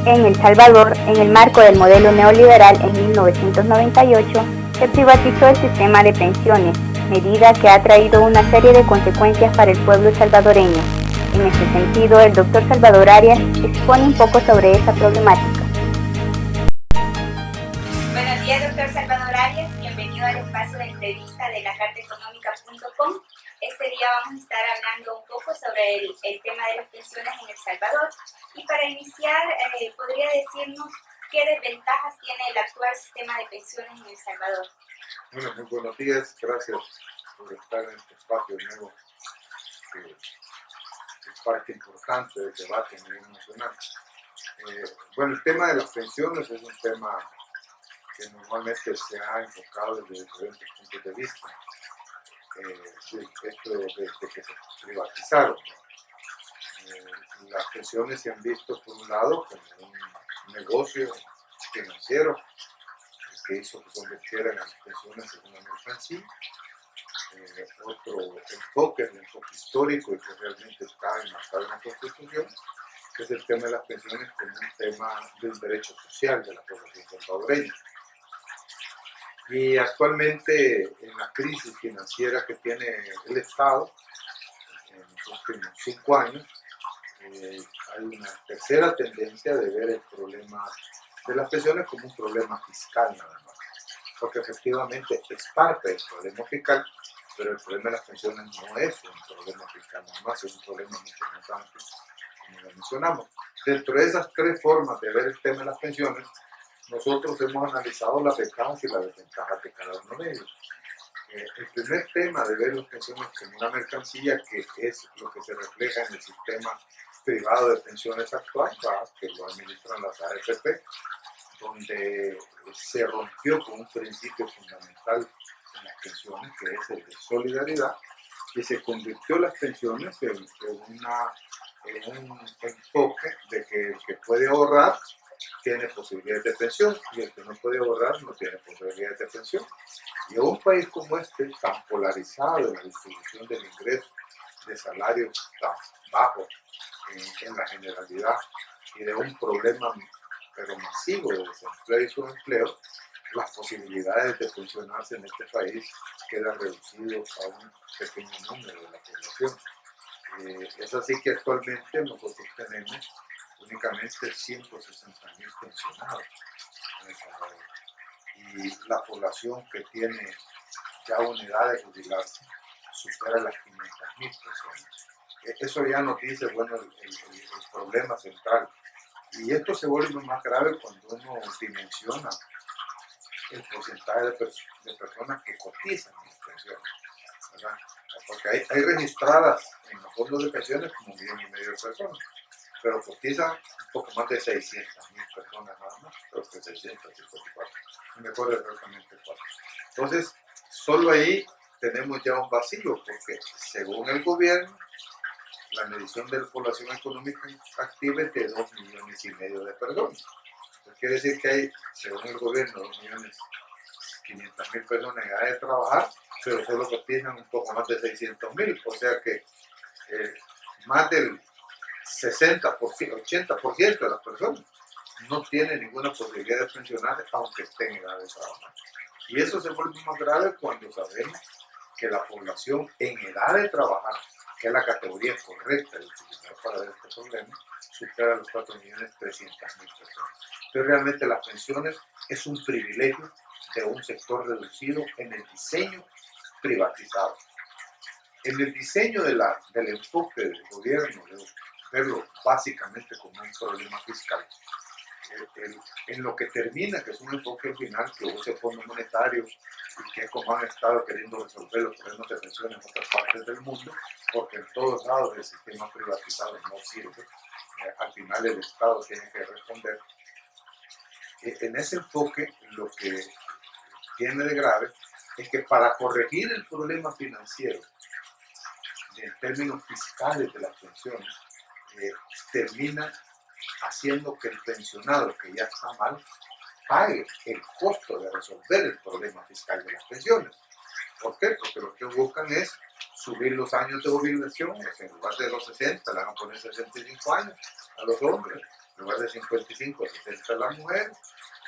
En El Salvador, en el marco del modelo neoliberal en 1998, se privatizó el sistema de pensiones, medida que ha traído una serie de consecuencias para el pueblo salvadoreño. En este sentido, el doctor Salvador Arias expone un poco sobre esa problemática. Buenos días, doctor Salvador Arias. Bienvenido al espacio de entrevista de lacartaeconómica.com. Este día vamos a estar hablando un poco sobre el tema de las pensiones en El Salvador. Y para iniciar, ¿podría decirnos qué desventajas tiene el actual sistema de pensiones en El Salvador? Bueno, muy buenos días. Gracias por estar en este espacio nuevo, que es parte importante del debate a nivel nacional. Bueno, el tema de las pensiones es un tema que normalmente se ha enfocado desde diferentes puntos de vista. Esto desde que se privatizaron. Las pensiones se han visto, por un lado, como un negocio financiero que hizo que convirtieran las pensiones en una mercancía. Otro enfoque, el enfoque histórico y que realmente está enmarcado en la Constitución, que es el tema de las pensiones como un tema de un derecho social de la población salvadoreña. Y actualmente, en la crisis financiera que tiene el Estado, en los últimos 5 años, hay una tercera tendencia de ver el problema de las pensiones como un problema fiscal nada más, porque efectivamente es parte del problema fiscal, pero el problema de las pensiones no es un problema fiscal nada más, es un problema mucho más amplio, como lo mencionamos. Dentro de esas tres formas de ver el tema de las pensiones, nosotros hemos analizado las ventajas y las desventajas de cada uno de ellos. El primer tema de ver las pensiones como una mercancía, que es lo que se refleja en el sistema privado de pensiones actual, que lo administran las AFP, donde se rompió con un principio fundamental en las pensiones, que es el de solidaridad, y se convirtió las pensiones en un enfoque de que el que puede ahorrar tiene posibilidades de pensión y el que no puede ahorrar no tiene posibilidades de pensión. Y en un país como este, tan polarizado en la distribución del ingreso, de salarios tan bajos en la generalidad y de un problema pero masivo de desempleo y subempleo, las posibilidades de pensionarse en este país quedan reducidas a un pequeño número de la población. Es así que actualmente nosotros tenemos únicamente 160.000 pensionados en El Salvador. Y la población que tiene ya una edad de jubilarse supera las 500.000 personas. Eso ya nos dice, bueno, el problema central. Y esto se vuelve más grave cuando uno dimensiona el porcentaje de personas que cotizan en las pensiones, ¿verdad? Porque hay registradas en los fondos de pensiones como 1,5 millones de personas, pero cotizan un poco más de 600.000 personas nada más, creo que 654, no me acuerdo exactamente cuál. Entonces, solo ahí tenemos ya un vacío, porque según el gobierno, la medición de la población económica activa es de 2,5 millones de personas. Entonces, quiere decir que hay, según el gobierno, 2,500,000 personas en edad de trabajar, pero solo cotizan un poco más de 600.000, o sea que más del 60%, 80% de las personas no tienen ninguna posibilidad de pensionarse aunque estén en edad de trabajar. Y eso se vuelve más grave cuando sabemos que la población en edad de trabajar, que es la categoría correcta de utilizar para ver este problema, supera los 4,300,000 personas. Entonces realmente las pensiones es un privilegio de un sector reducido en el diseño privatizado. En el diseño del enfoque del gobierno, de verlo básicamente como un problema fiscal, en lo que termina, que es un enfoque final que usa el Fondo Monetario y que es como han estado queriendo resolver los problemas de pensiones en otras partes del mundo, porque en todos lados el sistema privatizado no sirve. Al final el Estado tiene que responder. En ese enfoque lo que tiene de grave es que para corregir el problema financiero en términos fiscales de las pensiones, termina haciendo que el pensionado que ya está mal pague el costo de resolver el problema fiscal de las pensiones. ¿Por qué? Porque lo que buscan es subir los años de jubilación, o sea, en lugar de los 60, le van a poner 65 años a los hombres, en lugar de 55, 60 a las mujeres,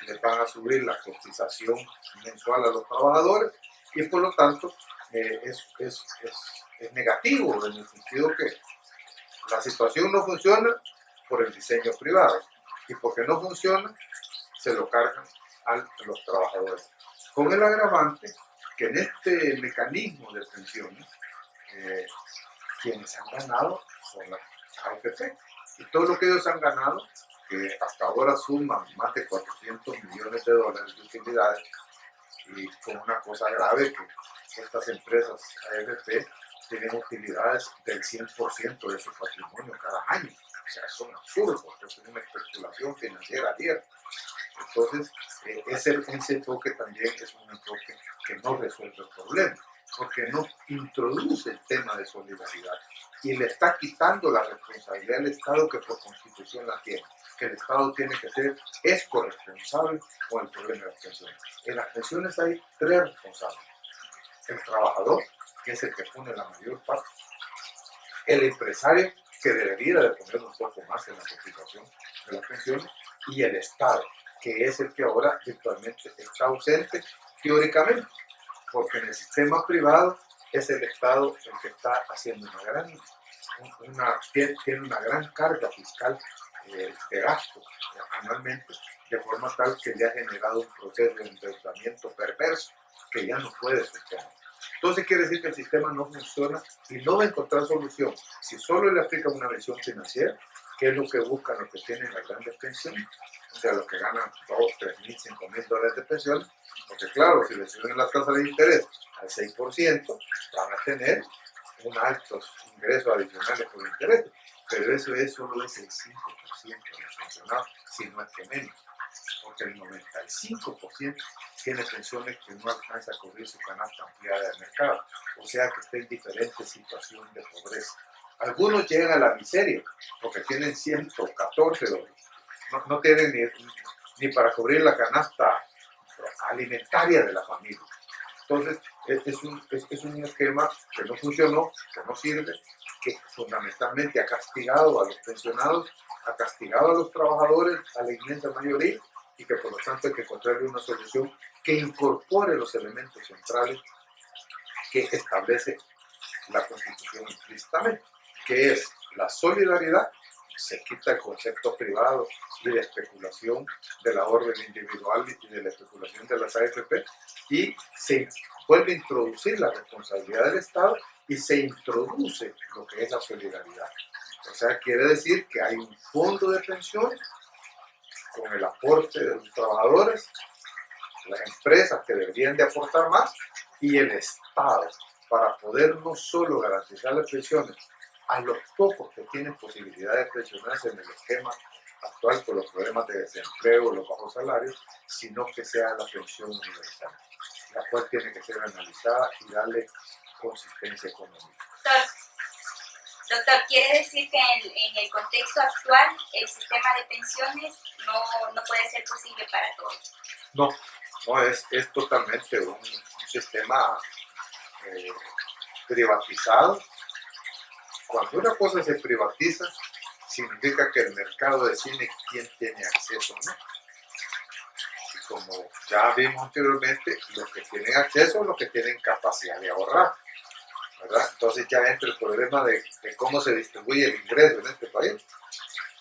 les van a subir la cotización mensual a los trabajadores y por lo tanto es negativo en el sentido que la situación no funciona por el diseño privado y porque no funciona se lo cargan a los trabajadores. Con el agravante que en este mecanismo de pensiones, quienes han ganado son las AFP. Y todo lo que ellos han ganado, que hasta ahora suman más de 400 millones de dólares de utilidades, y con una cosa grave que estas empresas AFP tienen utilidades del 100% de su patrimonio cada año. O sea, son absurdos, es una especulación financiera abierta. Entonces, ese enfoque también es un enfoque que no resuelve el problema, porque no introduce el tema de solidaridad y le está quitando la responsabilidad al Estado que por constitución la tiene, que el Estado tiene que ser, es corresponsable con el problema de las pensiones. En las pensiones hay tres responsables: el trabajador, que es el que pone la mayor parte; el empresario, que debería de poner un poco más en la cotización de las pensiones; y el Estado, que es el que ahora virtualmente está ausente teóricamente, porque en el sistema privado es el Estado el que está haciendo tiene una gran carga fiscal de gasto anualmente, de forma tal que le ha generado un proceso de endeudamiento perverso que ya no puede sostener. Entonces quiere decir que el sistema no funciona y no va a encontrar solución si solo le aplica una visión financiera, que es lo que buscan los que tienen las grandes pensiones, o sea, los que ganan 2, 3 mil, 5 mil dólares de pensión, porque claro, si le suben la tasa de interés al 6%, van a tener un alto ingreso adicionales por interés, pero eso solo es el 5% de los pensionados, si no es que menos, porque el 95% tiene pensiones que no alcanza a cubrir su canasta ampliada de mercado, o sea que está en diferentes situaciones de pobreza. Algunos llegan a la miseria porque tienen 114 dólares, no tienen ni para cubrir la canasta alimentaria de la familia. Entonces, es un esquema que no funcionó, que no sirve, que fundamentalmente ha castigado a los pensionados, ha castigado a los trabajadores, a la inmensa mayoría, y que por lo tanto hay que encontrarle una solución que incorpore los elementos centrales que establece la Constitución implícitamente, que es la solidaridad. Se quita el concepto privado y de especulación de la orden individual y de la especulación de las AFP, y se vuelve a introducir la responsabilidad del Estado y se introduce lo que es la solidaridad. O sea, quiere decir que hay un fondo de pensiones con el aporte de los trabajadores, las empresas que deberían de aportar más, y el Estado, para poder no solo garantizar las pensiones a los pocos que tienen posibilidad de pensionarse en el esquema actual por los problemas de desempleo, los bajos salarios, sino que sea la pensión universal, la cual tiene que ser analizada y darle consistencia económica. Doctor, ¿quiere decir que en el contexto actual el sistema de pensiones no puede ser posible para todos? No, es totalmente un sistema privatizado. Cuando una cosa se privatiza, significa que el mercado decide quién tiene acceso, ¿no? Y como ya vimos anteriormente, los que tienen acceso son los que tienen capacidad de ahorrar, ¿verdad? Entonces ya entra el problema de cómo se distribuye el ingreso en este país.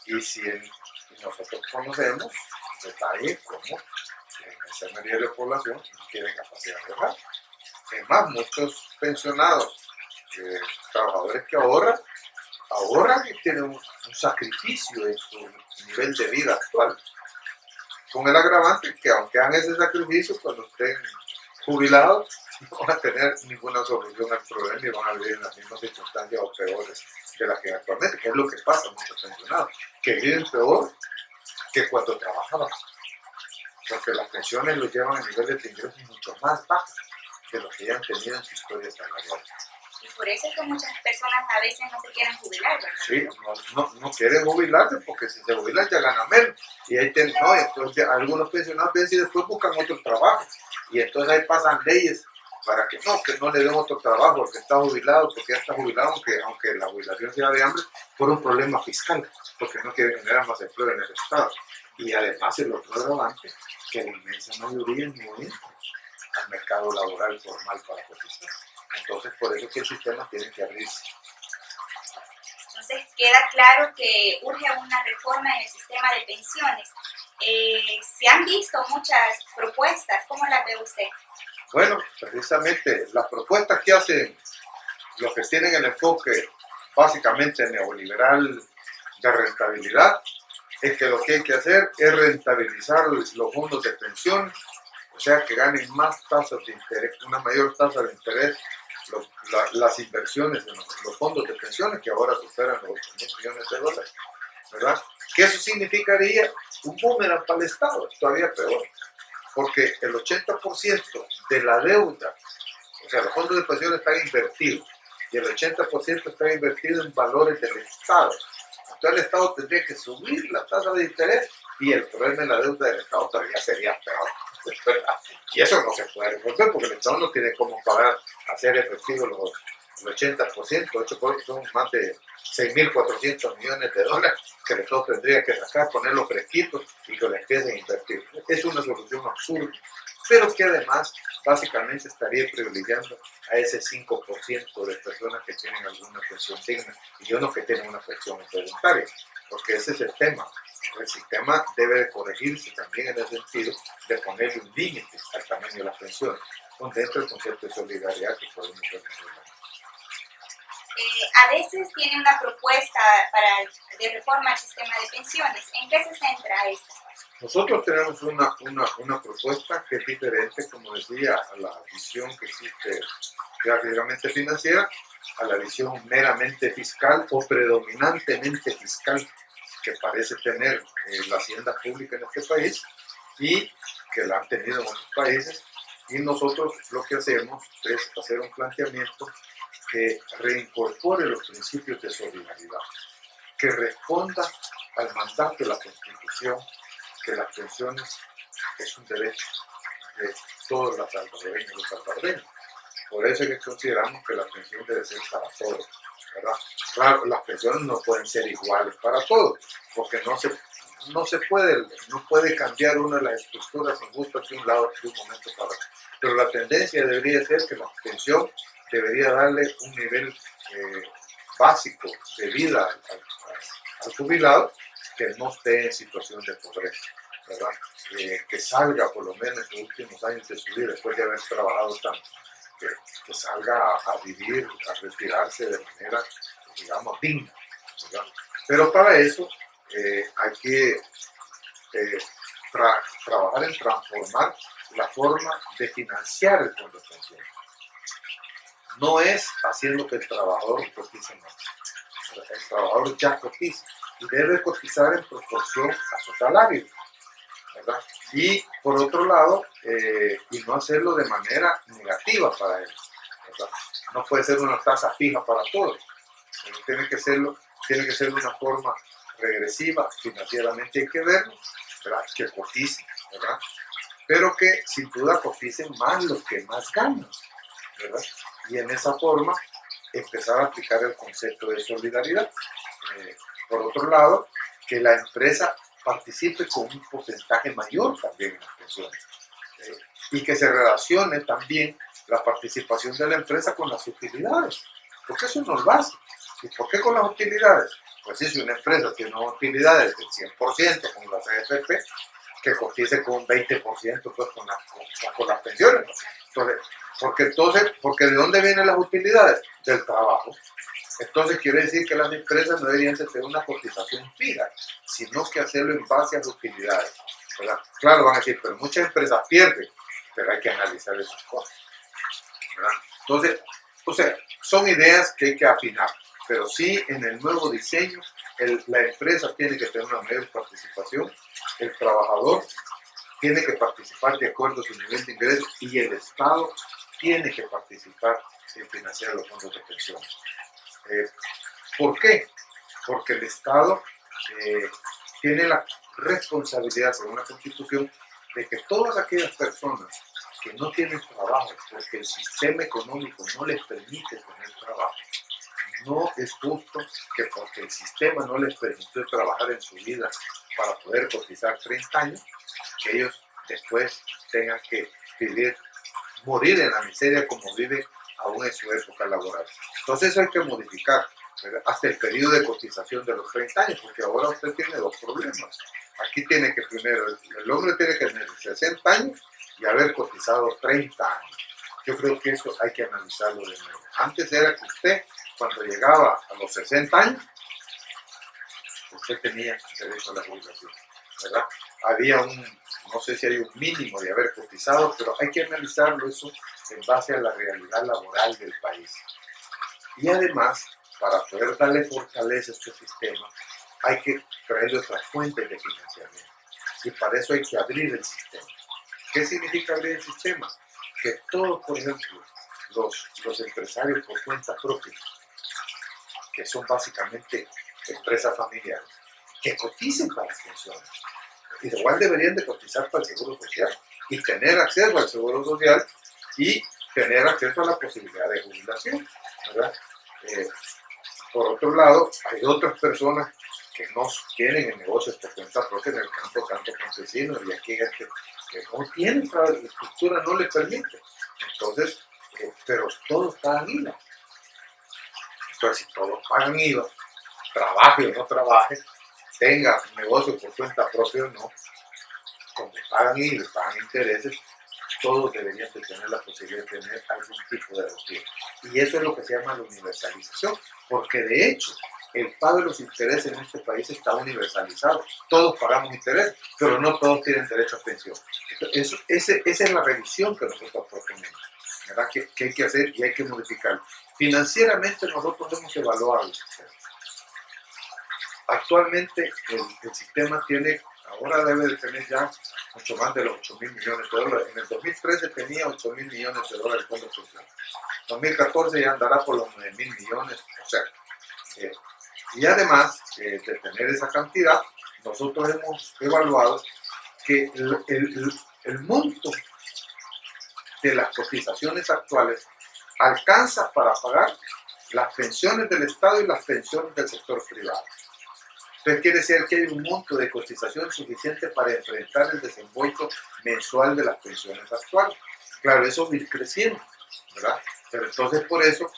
Y si nosotros conocemos detalles como la inmensa mayoría de la población no tiene capacidad de ahorrar. Es más, muchos pensionados, trabajadores que ahorran y tienen un sacrificio en su nivel de vida actual, con el agravante que aunque hagan ese sacrificio, cuando estén jubilados no van a tener ninguna solución al problema y van a vivir en las mismas circunstancias o peores de las que actualmente, que es lo que pasa a muchos pensionados, que viven peor que cuando trabajaban, porque las pensiones los llevan a niveles de ingresos mucho más bajos de los que ya han tenido en su historia salarial. Y por eso es que muchas personas a veces no se quieren jubilar, ¿verdad? Sí, no quieren jubilarse porque si se jubilan ya ganan menos. Y ahí entonces algunos pensionados ven y después buscan otro trabajo. Y entonces ahí pasan leyes para que no le den otro trabajo al que está jubilado, porque ya está jubilado, aunque la jubilación sea de hambre, por un problema fiscal, porque no quieren generar más empleo en el Estado. Y además el otro agravante, que la inmensa mayoría no entra al mercado laboral formal para cotizar. Entonces, por eso es que el sistema tiene que abrirse. Entonces, queda claro que urge una reforma en el sistema de pensiones. Se han visto muchas propuestas, ¿cómo las ve usted? Bueno, precisamente las propuestas que hacen los que tienen el enfoque básicamente neoliberal de rentabilidad, es que lo que hay que hacer es rentabilizar los fondos de pensión, o sea, que ganen más tasas de interés, una mayor tasa de interés las inversiones en los fondos de pensiones, que ahora superan los 8.000 millones de dólares, ¿verdad? Que eso significaría un boomerang para el Estado, todavía peor, porque el 80% de la deuda, o sea, los fondos de pensiones están invertidos, y el 80% está invertido en valores del Estado. Entonces el Estado tendría que subir la tasa de interés y el problema de la deuda del Estado todavía sería peor. Y eso no se puede resolver porque el Estado no tiene cómo pagar, hacer efectivo el 80%, 8% son más de 6.400 millones de dólares que el Estado tendría que sacar, ponerlos fresquitos y que le empiecen a invertir. Es una solución absurda, pero que además básicamente estaría privilegiando a ese 5% de personas que tienen alguna pensión digna y unos que tienen una pensión voluntaria, porque ese es el tema. El sistema debe de corregirse también en el sentido de ponerle un límite al tamaño de las pensiones, donde entra el concepto de solidaridad que podemos ver. A veces tiene una propuesta de reforma al sistema de pensiones. ¿En qué se centra esta? Nosotros tenemos una propuesta que es diferente, como decía, a la visión que existe prácticamente financiera, a la visión meramente fiscal o predominantemente fiscal que parece tener la hacienda pública en este país y que la han tenido en otros países. Y nosotros lo que hacemos es hacer un planteamiento que reincorpore los principios de solidaridad, que responda al mandato de la Constitución, que las pensiones es un derecho de todos los salvadoreños y los salvadoreños. Por eso es que consideramos que la pensión debe ser para todos, ¿verdad? Claro, las pensiones no pueden ser iguales para todos, porque no puede cambiar una de las estructuras injustas de un lado de un momento para otro. Pero la tendencia debería ser que la pensión debería darle un nivel básico de vida al jubilado que no esté en situación de pobreza, ¿verdad? Que salga por lo menos en los últimos años de su vida, después de haber trabajado tanto, que salga a vivir, a retirarse de manera, digamos, digna, ¿verdad? Pero para eso hay que trabajar en transformar la forma de financiar el fondo de pensión. No es haciendo que el trabajador cotice más. El trabajador ya cotiza y debe cotizar en proporción a su salario, ¿verdad? Y por otro lado, y no hacerlo de manera negativa para él, ¿verdad? No puede ser una tasa fija para todos. Tiene que ser de una forma regresiva, financieramente hay que verlo, ¿verdad? Que coticen, ¿verdad? Pero que sin duda coticen más los que más ganan, ¿verdad? Y en esa forma empezar a aplicar el concepto de solidaridad. Por otro lado, que la empresa participe con un porcentaje mayor también en las pensiones y que se relacione también la participación de la empresa con las utilidades, porque eso no lo hace. ¿Y por qué con las utilidades? Pues si una empresa tiene utilidades del 100% como las AFP, que cotice con un 20% pues, con las pensiones. Entonces, porque ¿de dónde vienen las utilidades? Del trabajo. Entonces quiere decir que las empresas no deberían tener una cotización fija, sino que hacerlo en base a las utilidades, ¿verdad? Claro, van a decir, pero muchas empresas pierden, pero hay que analizar esas cosas, ¿verdad? Entonces, o sea, son ideas que hay que afinar, pero sí en el nuevo diseño la empresa tiene que tener una mayor participación, el trabajador tiene que participar de acuerdo a su nivel de ingreso y el Estado tiene que participar en financiar los fondos de pensión. ¿Por qué? Porque el Estado tiene la responsabilidad, según la Constitución, de que todas aquellas personas que no tienen trabajo porque el sistema económico no les permite tener trabajo, no es justo que porque el sistema no les permitió trabajar en su vida para poder cotizar 30 años, que ellos después tengan que morir en la miseria como viven aún en su época laboral. Entonces hay que modificar, ¿verdad?, hasta el periodo de cotización de los 30 años, porque ahora usted tiene dos problemas. Aquí tiene que primero, el hombre tiene que tener 60 años y haber cotizado 30 años. Yo creo que eso hay que analizarlo de nuevo. Antes era que usted, cuando llegaba a los 60 años, usted tenía derecho a la jubilación, ¿verdad? Había no sé si hay un mínimo de haber cotizado, pero hay que analizarlo eso en base a la realidad laboral del país. Y además, para poder darle fortaleza a este sistema, hay que traerle otras fuentes de financiamiento. Y para eso hay que abrir el sistema. ¿Qué significa abrir el sistema? Que todos, por ejemplo, los empresarios por cuenta propia, que son básicamente empresas familiares, que coticen para las pensiones. Igual deberían de cotizar para el Seguro Social y tener acceso al Seguro Social y tener acceso a la posibilidad de jubilación, ¿verdad? Por otro lado, hay otras personas que no tienen el negocio por cuenta propia en el campo, tanto campesinos y aquí gente que no tienen, la estructura no les permite. Entonces, pero todos pagan IVA. Entonces, si todos pagan IVA, trabaje o no trabaje, tenga un negocio por cuenta propia o no, como pagan IVA y pagan intereses, todos deberían de tener la posibilidad de tener algún tipo de retiro. Y eso es lo que se llama la universalización, porque de hecho el pago de los intereses en este país está universalizado. Todos pagamos interés, pero no todos tienen derecho a pensión. Esa es la revisión que nosotros proponemos, ¿verdad? Que hay que hacer y hay que modificarlo. Financieramente nosotros hemos evaluado el sistema. Actualmente el sistema tiene, ahora debe de tener ya mucho más de los 8.000 millones de dólares. En el 2013 tenía 8.000 millones de dólares de fondos sociales. En 2014 ya andará por los 9.000 millones. O sea, y además de tener esa cantidad, nosotros hemos evaluado que el monto de las cotizaciones actuales alcanza para pagar las pensiones del Estado y las pensiones del sector privado. Entonces quiere decir que hay un monto de cotización suficiente para enfrentar el desembolso mensual de las pensiones actuales. Claro, eso va a ir creciendo, ¿verdad? Pero entonces por eso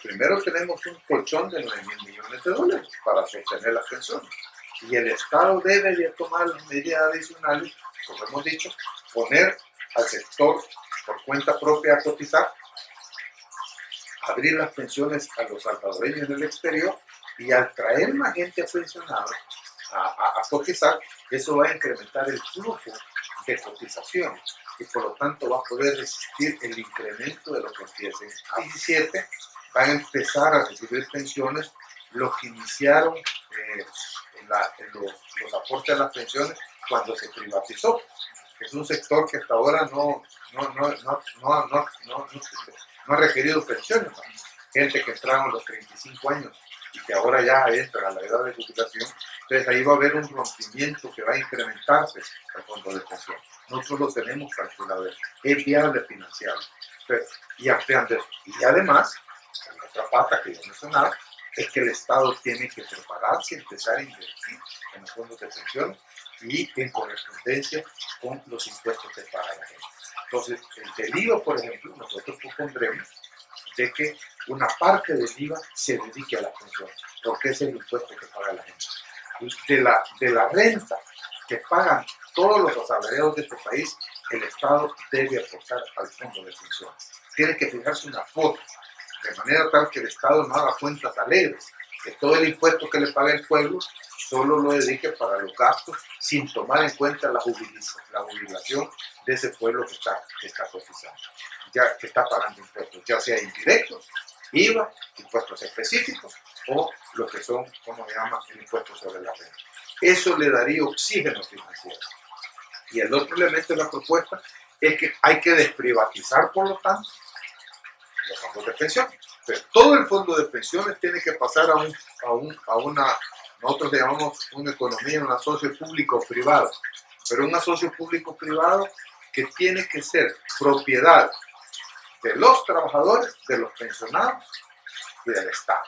primero tenemos un colchón de 9.000 millones de dólares para sostener las pensiones. Y el Estado debe de tomar las medidas adicionales, como hemos dicho, poner al sector por cuenta propia a cotizar, abrir las pensiones a los salvadoreños en el exterior, y al traer más gente pensionada a cotizar, eso va a incrementar el flujo de cotización y por lo tanto va a poder resistir el incremento de los que empiecen a 17, van a empezar a recibir pensiones los que iniciaron los aportes a las pensiones cuando se privatizó. Es un sector que hasta ahora no ha requerido pensiones. Gente que entraron a los 35 años y que ahora ya entran a la edad de jubilación, entonces ahí va a haber un rompimiento que va a incrementarse el fondo de pensión. Nosotros lo tenemos calculado, es viable financiarlo. Entonces, y ampliando eso. Y además, la otra pata que yo mencionaba, es que el Estado tiene que prepararse y empezar a invertir en los fondos de pensión y en correspondencia con los impuestos que paga la gente. Entonces, el del IVA, por ejemplo, nosotros propondremos de que una parte del IVA se dedique a la pensión, porque es el impuesto que paga la gente. De la renta que pagan todos los asalariados de este país, el Estado debe aportar al fondo de pensión. Tiene que fijarse una cuota, de manera tal que el Estado no haga cuentas alegres, que todo el impuesto que le paga el pueblo solo lo dedique para los gastos sin tomar en cuenta la jubilación de ese pueblo que está cotizando, ya que está pagando impuestos, ya sea indirectos, IVA, impuestos específicos o lo que son, ¿cómo se llama?, el impuesto sobre la renta. Eso le daría oxígeno financiero. Y el otro elemento de la propuesta es que hay que desprivatizar, por lo tanto, los fondos de pensión. Entonces, todo el fondo de pensiones tiene que pasar a una, nosotros le llamamos una economía, un asocio público-privado. Pero un asocio público-privado que tiene que ser propiedad de los trabajadores, de los pensionados y del Estado,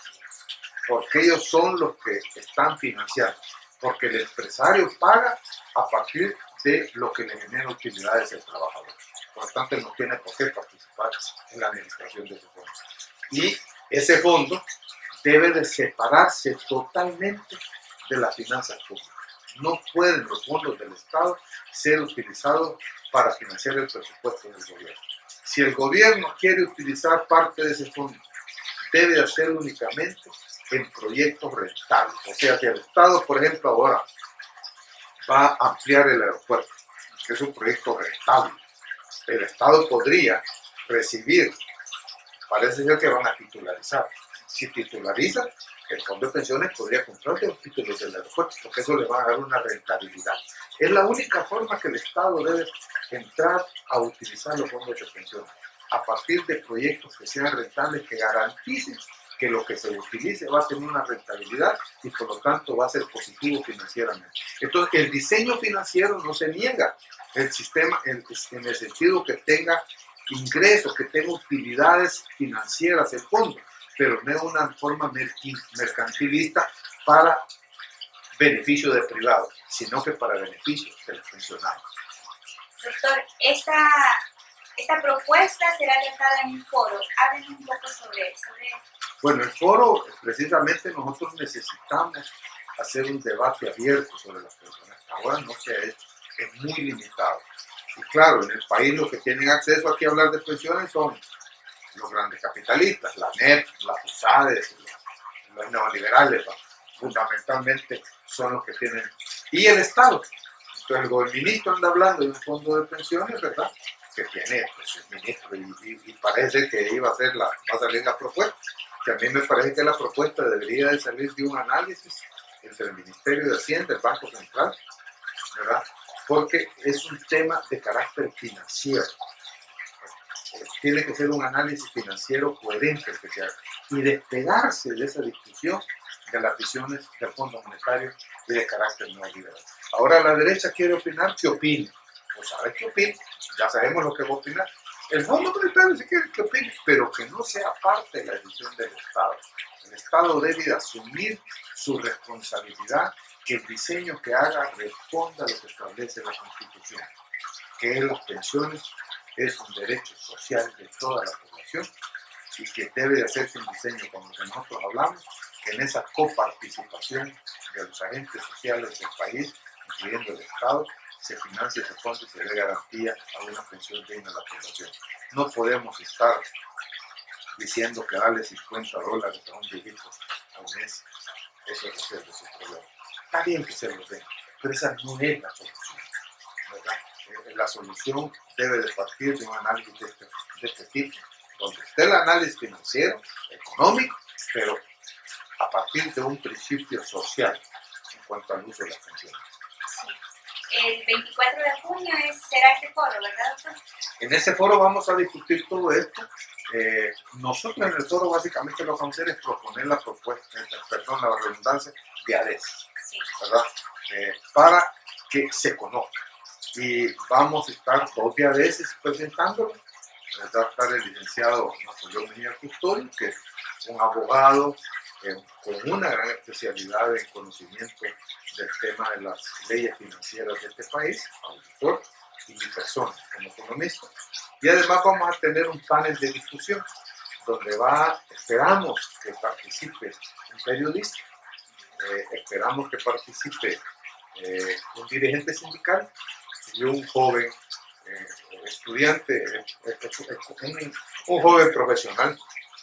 porque ellos son los que están financiando, porque el empresario paga a partir de lo que le genera utilidades al trabajador. Por lo tanto, él no tiene por qué participar en la administración de ese fondo. Y ese fondo debe de separarse totalmente de las finanzas públicas. No pueden los fondos del Estado ser utilizados para financiar el presupuesto del gobierno. Si el gobierno quiere utilizar parte de ese fondo, debe hacerlo únicamente en proyectos rentables. O sea, si el Estado, por ejemplo, ahora va a ampliar el aeropuerto, que es un proyecto rentable, el Estado podría recibir, parece ser que van a titularizar. Si titularizan, el fondo de pensiones podría comprar los títulos del aeropuerto, porque eso le va a dar una rentabilidad. Es la única forma que el Estado debe entrar a utilizar los fondos de pensiones, a partir de proyectos que sean rentables, que garanticen que lo que se utilice va a tener una rentabilidad y por lo tanto va a ser positivo financieramente. Entonces, el diseño financiero no se niega, el sistema en el sentido que tenga ingresos, que tenga utilidades financieras el fondo, pero no es una forma mercantilista para beneficio de privados, sino que para beneficio de los pensionados. Doctor, esta propuesta será tratada en un foro. Háblenos un poco sobre eso. Bueno, el foro, precisamente nosotros necesitamos hacer un debate abierto sobre las pensiones. Ahora no se ha hecho, es muy limitado. Y claro, en el país los que tienen acceso aquí a hablar de pensiones son los grandes capitalistas, la NEP, las USADES, los neoliberales, fundamentalmente son los que tienen, y el Estado. Entonces el ministro anda hablando de un fondo de pensiones, ¿verdad? Que tiene pues, el ministro y parece que va a salir la propuesta, que a mí me parece que la propuesta debería de salir de un análisis entre el Ministerio de Hacienda, el Banco Central, ¿verdad? Porque es un tema de carácter financiero. Tiene que ser un análisis financiero coherente que se haga y despegarse de esa discusión de las visiones del Fondo Monetario y de carácter neoliberal. Ahora la derecha quiere opinar, ¿qué opine? Pues sabe qué opine, ya sabemos lo que va a opinar. El Fondo Monetario sí quiere que opine, pero que no sea parte de la decisión del Estado. El Estado debe asumir su responsabilidad, que el diseño que haga responda a lo que establece la Constitución, que es las pensiones es un derecho social de toda la población y que debe de hacerse un diseño como el que nosotros hablamos, que en esa coparticipación de los agentes sociales del país, incluyendo el Estado, se financie ese fondo y se dé garantía a una pensión digna a la población. No podemos estar diciendo que darle $50 a un viejito a un mes, eso es resolver su problema. Está bien que se lo den, pero esa no es la solución, ¿verdad? La solución debe de partir de un análisis de este tipo, donde esté el análisis financiero, económico, pero a partir de un principio social en cuanto al uso de las pensiones. Sí. El 24 de junio será ese foro, ¿verdad, doctor? En ese foro vamos a discutir todo esto. Nosotros en el foro básicamente lo que vamos a hacer es proponer la propuesta, la redundancia de ADES, sí, ¿verdad? Para que se conozca. Y vamos a estar 2 veces presentándolo. Va a estar el licenciado Napoleón Mejía Custodio, que es un abogado con una gran especialidad en conocimiento del tema de las leyes financieras de este país, auditor, y mi persona como economista. Y además vamos a tener un panel de discusión donde esperamos que participe un periodista, esperamos que participe un dirigente sindical y un joven estudiante, un joven profesional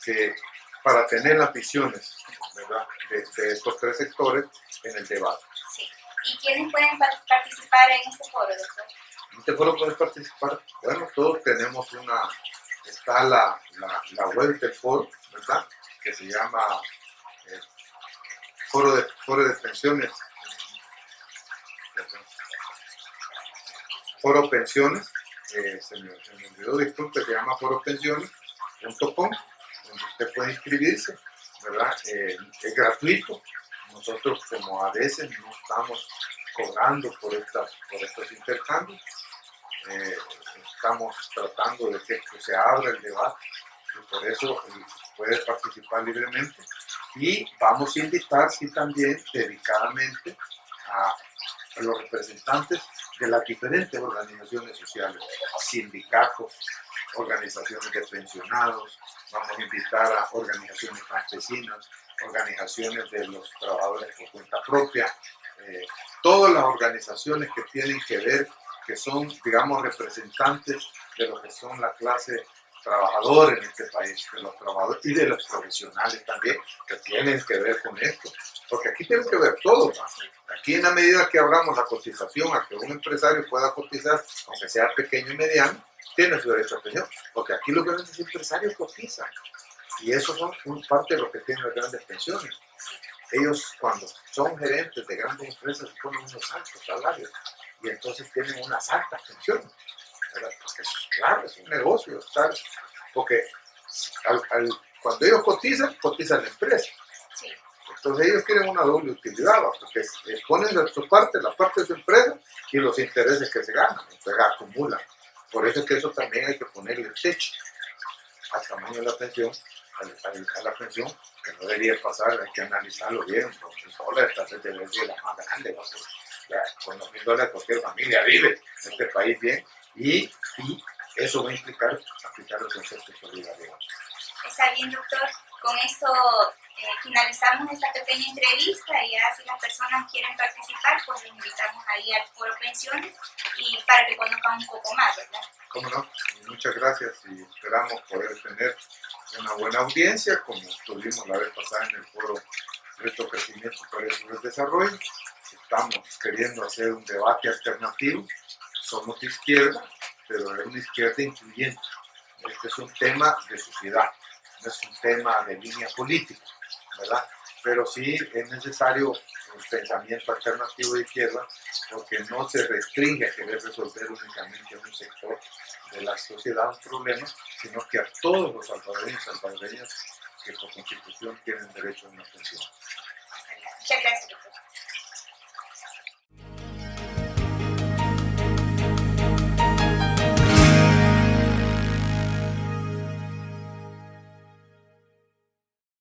que para tener las visiones, ¿verdad?, de estos 3 sectores en el debate. Sí. ¿Y quiénes pueden participar en este foro, doctor? En este foro pueden participar, bueno, todos tenemos está la web del foro, ¿verdad?, que se llama Foro de Pensiones, Foro Pensiones, se me olvidó, disculpe, se llama foropensiones.com, donde usted puede inscribirse, ¿verdad? Es gratuito. Nosotros como a veces no estamos cobrando por estos intercambios. estamos tratando de que se abra el debate y por eso puede participar libremente. Y vamos a invitar, sí, también dedicadamente a los representantes de las diferentes organizaciones sociales, sindicatos, organizaciones de pensionados, vamos a invitar a organizaciones campesinas, organizaciones de los trabajadores por cuenta propia, todas las organizaciones que tienen que ver, que son, digamos, representantes de lo que son la clase trabajadora en este país, de los trabajadores y de los profesionales también, que tienen que ver con esto, porque aquí tienen que ver todo, ¿no? Aquí en la medida que abramos la cotización a que un empresario pueda cotizar, aunque sea pequeño y mediano, tiene su derecho a pensión, porque aquí los grandes empresarios cotizan, y eso son parte de lo que tienen las grandes pensiones. Ellos cuando son gerentes de grandes empresas se ponen unos altos salarios, y entonces tienen unas altas pensiones, ¿verdad? Porque claro, es un negocio, ¿sabes? Porque cuando ellos cotizan la empresa. Sí. Entonces ellos tienen una doble utilidad, ¿no? Porque ponen de su parte, la parte de su empresa y los intereses que se ganan, entonces acumulan. Por eso es que eso también hay que ponerle techo al tamaño de la pensión, a la pensión, que no debería pasar, hay que analizarlo bien, con $1,000 tal vez debe ser la más grande, ¿no? Ya, con $2,000 cualquier familia vive en este país bien, y eso va a implicar aplicar el concepto de solidaridad. Está bien, doctor. Con esto finalizamos esta pequeña entrevista y ya si las personas quieren participar, pues les invitamos ahí al Foro Pensiones y para que conozcan un poco más, ¿verdad? Cómo no, muchas gracias y esperamos poder tener una buena audiencia como tuvimos la vez pasada en el Foro Reto Crecimiento para el Desarrollo. Estamos queriendo hacer un debate alternativo, somos de izquierda, pero es una izquierda incluyente. Este es un tema de sociedad, no es un tema de línea política, ¿verdad? Pero sí es necesario un pensamiento alternativo de izquierda porque no se restringe a querer resolver únicamente a un sector de la sociedad un problema, sino que a todos los salvadoreños y salvadoreñas que por constitución tienen derecho a una pensión. Muchas gracias, doctor.